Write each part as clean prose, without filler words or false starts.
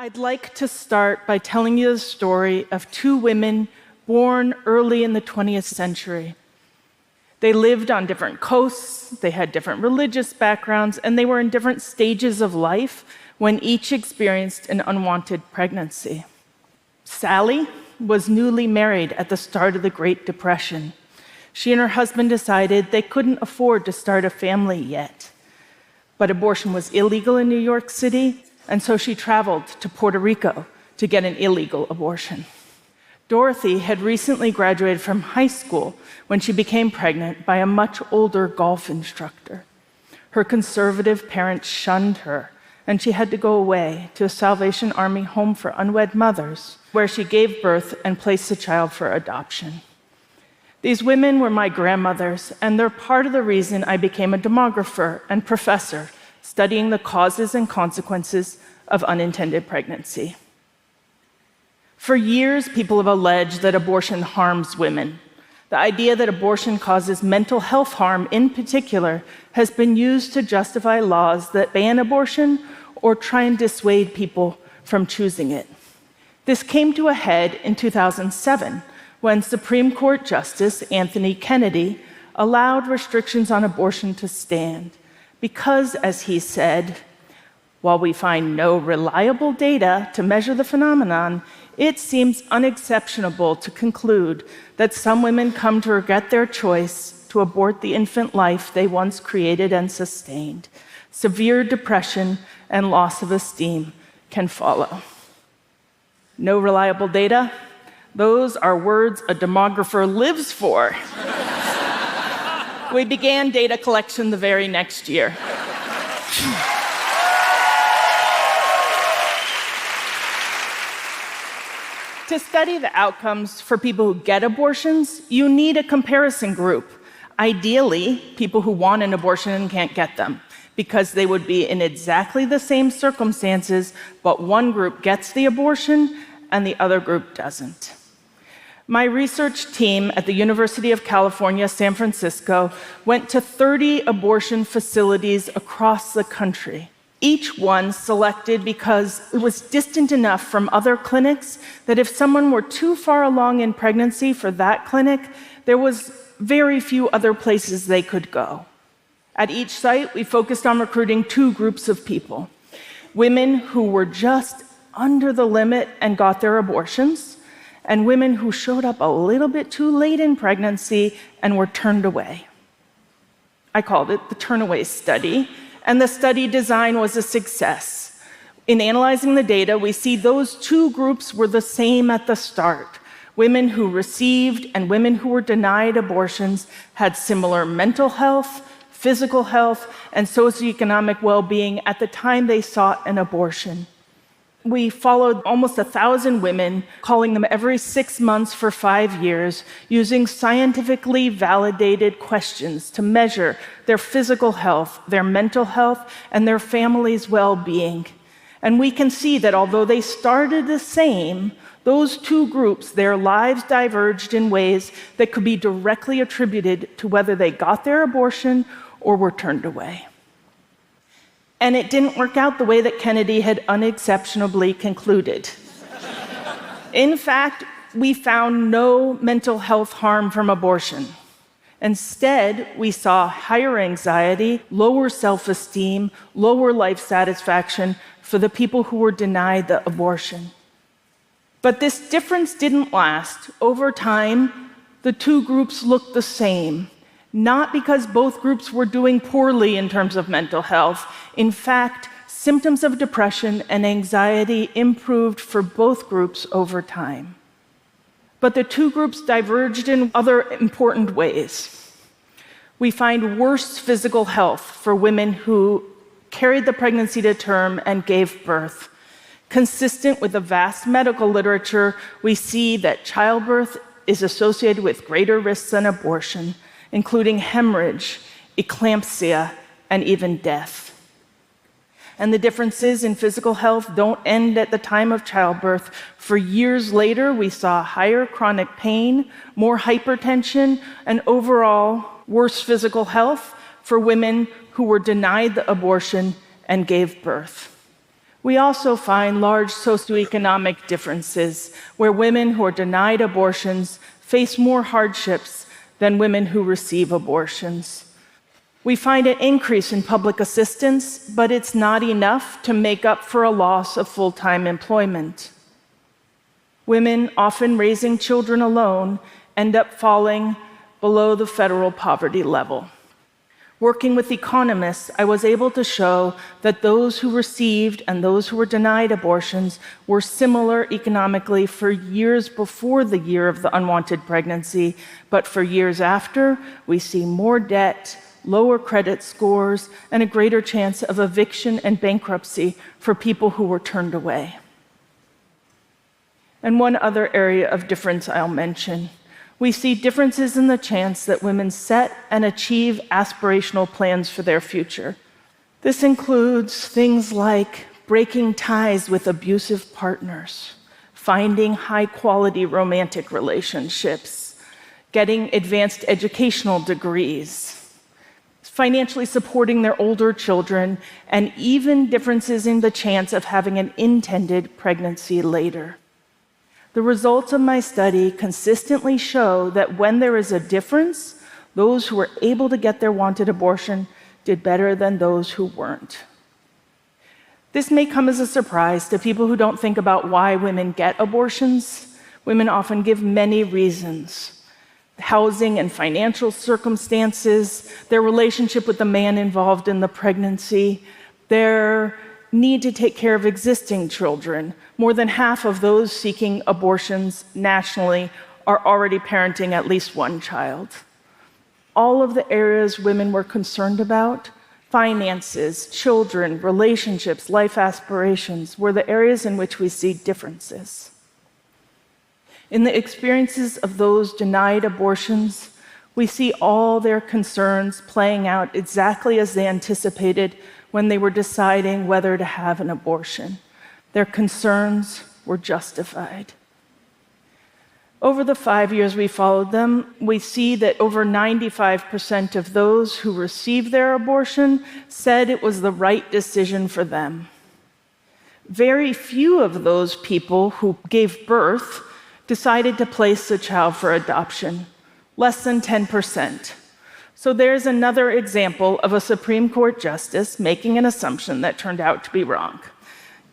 I'd like to start by telling you the story of two women born early in the 20th century. They lived on different coasts, they had different religious backgrounds, and they were in different stages of life when each experienced an unwanted pregnancy. Sally was newly married at the start of the Great Depression. She and her husband decided they couldn't afford to start a family yet. But abortion was illegal in New York City, and so she traveled to Puerto Rico to get an illegal abortion. Dorothy had recently graduated from high school when she became pregnant by a much older golf instructor. Her conservative parents shunned her, and she had to go away to a Salvation Army home for unwed mothers, where she gave birth and placed the child for adoption. These women were my grandmothers, and they're part of the reason I became a demographer and professor, studying the causes and consequences of unintended pregnancy. For years, people have alleged that abortion harms women. The idea that abortion causes mental health harm in particular has been used to justify laws that ban abortion or try and dissuade people from choosing it. This came to a head in 2007 when Supreme Court Justice Anthony Kennedy allowed restrictions on abortion to stand because, as he said, while we find no reliable data to measure the phenomenon, it seems unexceptionable to conclude that some women come to regret their choice to abort the infant life they once created and sustained. Severe depression and loss of esteem can follow. No reliable data? Those are words a demographer lives for. We began data collection the very next year. To study the outcomes for people who get abortions, you need a comparison group. Ideally, people who want an abortion and can't get them, because they would be in exactly the same circumstances, but one group gets the abortion and the other group doesn't. My research team at the University of California, San Francisco, went to 30 abortion facilities across the country. Each one selected because it was distant enough from other clinics that if someone were too far along in pregnancy for that clinic, there was very few other places they could go. At each site, we focused on recruiting two groups of people: women who were just under the limit and got their abortions, and women who showed up a little bit too late in pregnancy and were turned away. I called it the Turnaway Study, and the study design was a success. In analyzing the data, we see those two groups were the same at the start. Women who received and women who were denied abortions had similar mental health, physical health, and socioeconomic well-being at the time they sought an abortion. We followed almost 1,000 women, calling them every 6 months for 5 years, using scientifically validated questions to measure their physical health, their mental health, and their family's well-being. And we can see that although they started the same, those two groups, their lives diverged in ways that could be directly attributed to whether they got their abortion or were turned away. And it didn't work out the way that Kennedy had unexceptionably concluded. In fact, we found no mental health harm from abortion. Instead, we saw higher anxiety, lower self-esteem, lower life satisfaction for the people who were denied the abortion. But this difference didn't last. Over time, the two groups looked the same. Not because both groups were doing poorly in terms of mental health. In fact, symptoms of depression and anxiety improved for both groups over time. But the two groups diverged in other important ways. We find worse physical health for women who carried the pregnancy to term and gave birth. Consistent with the vast medical literature, we see that childbirth is associated with greater risks than abortion, including hemorrhage, eclampsia, and even death. And the differences in physical health don't end at the time of childbirth. For years later, we saw higher chronic pain, more hypertension, and overall worse physical health for women who were denied the abortion and gave birth. We also find large socioeconomic differences, where women who are denied abortions face more hardships than women who receive abortions. We find an increase in public assistance, but it's not enough to make up for a loss of full-time employment. Women, often raising children alone, end up falling below the federal poverty level. Working with economists, I was able to show that those who received and those who were denied abortions were similar economically for years before the year of the unwanted pregnancy, but for years after, we see more debt, lower credit scores, and a greater chance of eviction and bankruptcy for people who were turned away. And one other area of difference I'll mention. We see differences in the chance that women set and achieve aspirational plans for their future. This includes things like breaking ties with abusive partners, finding high-quality romantic relationships, getting advanced educational degrees, financially supporting their older children, and even differences in the chance of having an intended pregnancy later. The results of my study consistently show that when there is a difference, those who were able to get their wanted abortion did better than those who weren't. This may come as a surprise to people who don't think about why women get abortions. Women often give many reasons: housing and financial circumstances, their relationship with the man involved in the pregnancy, their need to take care of existing children. More than half of those seeking abortions nationally are already parenting at least one child. All of the areas women were concerned about, finances, children, relationships, life aspirations, were the areas in which we see differences. In the experiences of those denied abortions, we see all their concerns playing out exactly as they anticipated when they were deciding whether to have an abortion. Their concerns were justified. Over the 5 years we followed them, we see that over 95% of those who received their abortion said it was the right decision for them. Very few of those people who gave birth decided to place the child for adoption, less than 10%. So there's another example of a Supreme Court justice making an assumption that turned out to be wrong.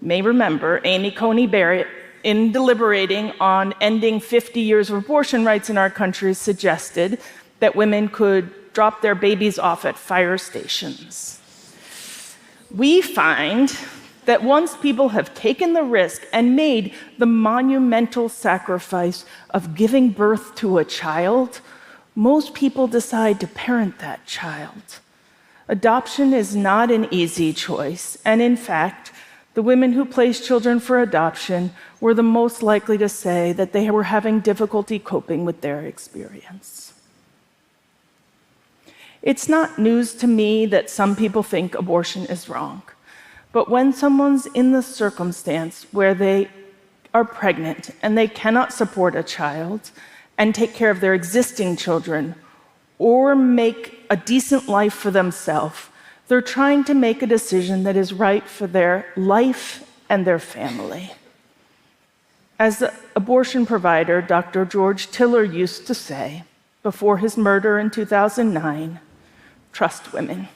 You may remember Amy Coney Barrett, in deliberating on ending 50 years of abortion rights in our country, suggested that women could drop their babies off at fire stations. We find that once people have taken the risk and made the monumental sacrifice of giving birth to a child, most people decide to parent that child. Adoption is not an easy choice, and in fact, the women who placed children for adoption were the most likely to say that they were having difficulty coping with their experience. It's not news to me that some people think abortion is wrong, but when someone's in the circumstance where they are pregnant and they cannot support a child and take care of their existing children or make a decent life for themselves, they're trying to make a decision that is right for their life and their family. As the abortion provider Dr. George Tiller used to say before his murder in 2009, trust women.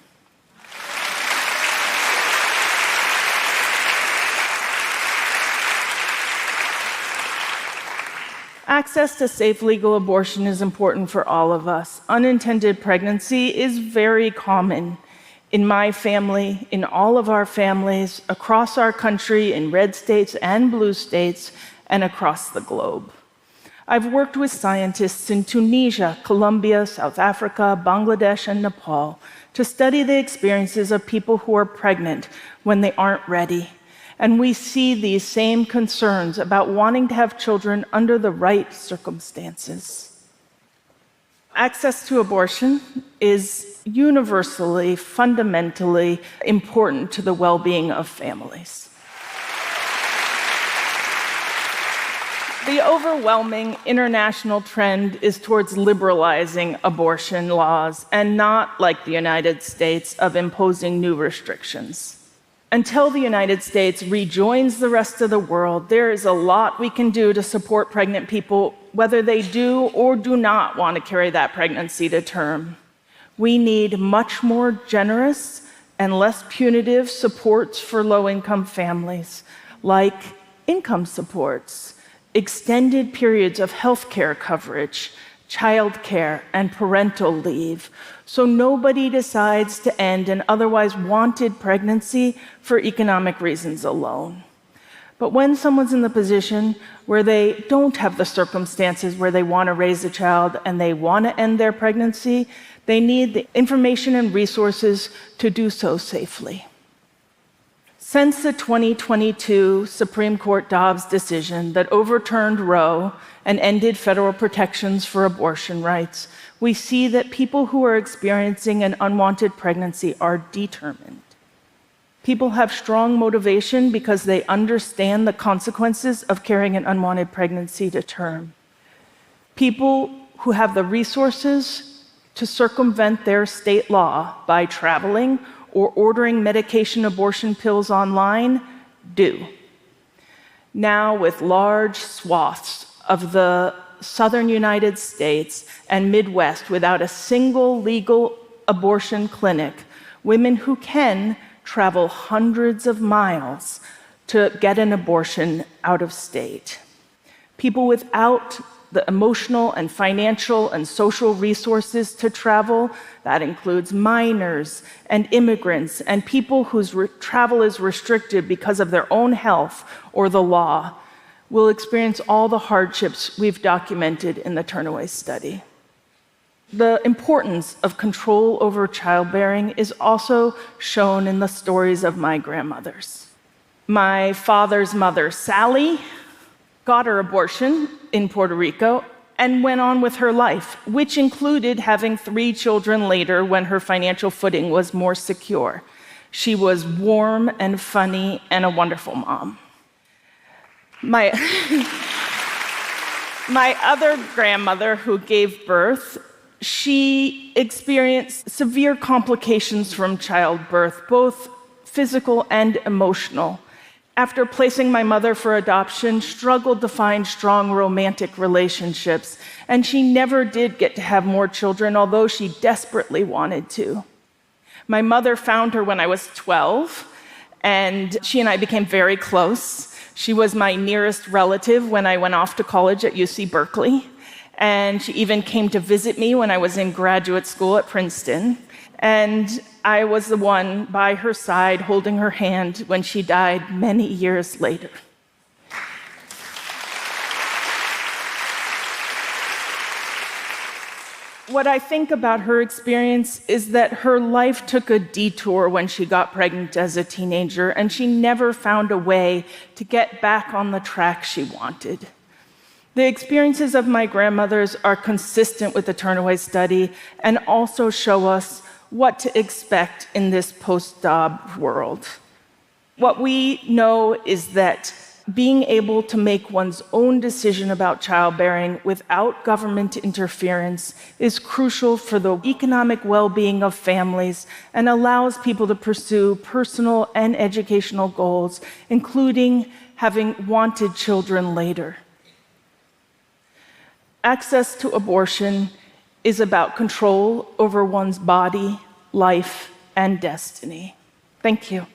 Access to safe legal abortion is important for all of us. Unintended pregnancy is very common in my family, in all of our families, across our country, in red states and blue states, and across the globe. I've worked with scientists in Tunisia, Colombia, South Africa, Bangladesh, and Nepal to study the experiences of people who are pregnant when they aren't ready. And we see these same concerns about wanting to have children under the right circumstances. Access to abortion is universally, fundamentally important to the well-being of families. The overwhelming international trend is towards liberalizing abortion laws and not, like the United States, of imposing new restrictions. Until the United States rejoins the rest of the world, there is a lot we can do to support pregnant people, whether they do or do not want to carry that pregnancy to term. We need much more generous and less punitive supports for low-income families, like income supports, extended periods of health care coverage, childcare, and parental leave, so nobody decides to end an otherwise wanted pregnancy for economic reasons alone. But when someone's in the position where they don't have the circumstances where they want to raise a child and they want to end their pregnancy, they need the information and resources to do so safely. Since the 2022 Supreme Court Dobbs decision that overturned Roe and ended federal protections for abortion rights, we see that people who are experiencing an unwanted pregnancy are determined. People have strong motivation because they understand the consequences of carrying an unwanted pregnancy to term. People who have the resources to circumvent their state law by traveling or ordering medication abortion pills online do. Now, with large swaths of the southern United States and Midwest without a single legal abortion clinic, women who can travel hundreds of miles to get an abortion out of state. People without the emotional and financial and social resources to travel, that includes minors and immigrants and people whose travel is restricted because of their own health or the law, will experience all the hardships we've documented in the Turnaway study. The importance of control over childbearing is also shown in the stories of my grandmothers. My father's mother, Sally, got her abortion in Puerto Rico and went on with her life, which included having 3 children later when her financial footing was more secure. She was warm and funny and a wonderful mom. My other grandmother, who gave birth, she experienced severe complications from childbirth, both physical and emotional. After placing my mother for adoption, struggled to find strong romantic relationships, and she never did get to have more children, although she desperately wanted to. My mother found her when I was 12, and she and I became very close. She was my nearest relative when I went off to college at UC Berkeley, and she even came to visit me when I was in graduate school at Princeton. And I was the one by her side holding her hand when she died many years later. What I think about her experience is that her life took a detour when she got pregnant as a teenager, and she never found a way to get back on the track she wanted. The experiences of my grandmothers are consistent with the Turnaway study and also show us what to expect in this post-Dobbs world. What we know is that being able to make one's own decision about childbearing without government interference is crucial for the economic well-being of families and allows people to pursue personal and educational goals, including having wanted children later. Access to abortion is about control over one's body, life, and destiny. Thank you.